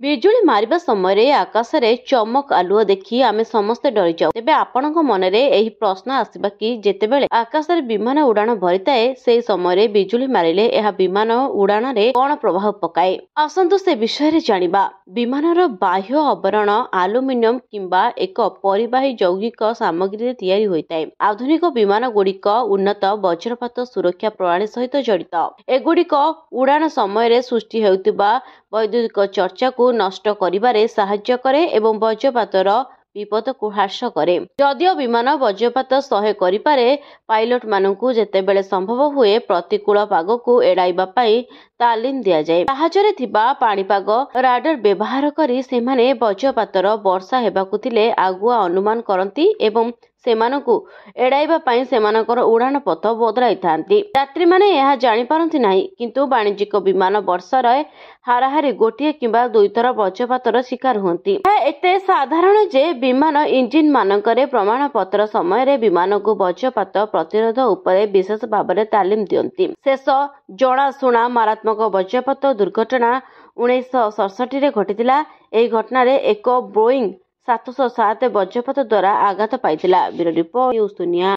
ବିଜୁଳି ମାରିବା ସମୟରେ ଆକାଶରେ ଚମକ ଆଲୁଅ ଦେଖି ଆମେ ସମସ୍ତେ ଡରିଯାଉ। ତେବେ ଆପଣଙ୍କ ମନରେ ଏହି ପ୍ରଶ୍ନ ଆସିବା କି ଯେତେବେଳେ ଆକାଶରେ ବିମାନ ଉଡ଼ାଣ ଭରିଥାଏ ସେହି ସମୟରେ ବିଜୁଳି ମାରିଲେ ଏହା ବିମାନ ଉଡ଼ାଣରେ କଣ ପ୍ରଭାବ ପକାଏ? ଆସନ୍ତୁ ସେ ବିଷୟରେ ଜାଣିବା। ବିମାନର ବାହ୍ୟ ଆବରଣ ଆଲୁମିନିୟମ କିମ୍ବା ଏକ ପରିବାହୀ ଯୌଗିକ ସାମଗ୍ରୀରେ ତିଆରି ହୋଇଥାଏ। ଆଧୁନିକ ବିମାନ ଗୁଡ଼ିକ ଉନ୍ନତ ବଜ୍ରପାତ ସୁରକ୍ଷା ପ୍ରଣାଳୀ ସହିତ ଜଡ଼ିତ। ଏଗୁଡ଼ିକ ଉଡ଼ାଣ ସମୟରେ ସୃଷ୍ଟି ହେଉଥିବା ବୈଦ୍ୟୁତିକ ଚର୍ଚ୍ଚାକୁ ନଷ୍ଟ କରିବାରେ ସାହାଯ୍ୟ କରେ ଏବଂ ବଜ୍ରପାତର ବିପଦକୁ ହ୍ରାସ କରେ। ଯଦିଓ ବିମାନ ବଜ୍ରପାତ ସହ୍ୟ କରିପାରେ, ପାଇଲଟମାନଙ୍କୁ ଯେତେବେଳେ ସମ୍ଭବ ହୁଏ ପ୍ରତିକୂଳ ପାଗକୁ ଏଡ଼ାଇବା ପାଇଁ ତାଲିମ ଦିଆଯାଏ। ଜାହାଜରେ ଥିବା ପାଣିପାଗ ରାଡାର ବ୍ୟବହାର କରି ସେମାନେ ବଜ୍ରପାତର ବର୍ଷା ହେବାକୁ ଥିଲେ ଆଗୁଆ ଅନୁମାନ କରନ୍ତି ଏବଂ ସେମାନଙ୍କୁ ଏଡ଼ାଇବା ପାଇଁ ସେମାନଙ୍କର ଉଡ଼ାଣ ପଥ ବଦଳାଇଥାନ୍ତି। ଯାତ୍ରୀମାନେ ଏହା ଜାଣିପାରନ୍ତି ନାହିଁ, କିନ୍ତୁ ବାଣିଜ୍ୟିକ ବିମାନ ବର୍ଷାରେ ହାରାହାରି ଗୋଟିଏ କିମ୍ବା ଦୁଇଥର ବଜ୍ରପାତର ଶିକାର ହୁଅନ୍ତି। ଏହା ଏତେ ସାଧାରଣ ଯେ ବିମାନ ଇଞ୍ଜିନ ମାନଙ୍କରେ ପ୍ରମାଣପତ୍ର ସମୟରେ ବିମାନକୁ ବଜ୍ରପାତ ପ୍ରତିରୋଧ ଉପରେ ବିଶେଷ ଭାବରେ ତାଲିମ ଦିଅନ୍ତି। ଶେଷ ଜଣାଶୁଣା ମାରାତ୍ମକ ବଜ୍ରପାତ ଦୁର୍ଘଟଣା 1967ରେ ଘଟିଥିଲା। ଏହି ଘଟଣାରେ ଏକ ବୋଇଂ 707 ବଜ୍ରପାତ ଦ୍ୱାରା ଆଘାତ ପାଇଥିଲା। ବ୍ୟୁରୋ ରିପୋର୍ଟ, ନ୍ୟୁଜ ଦୁନିଆ।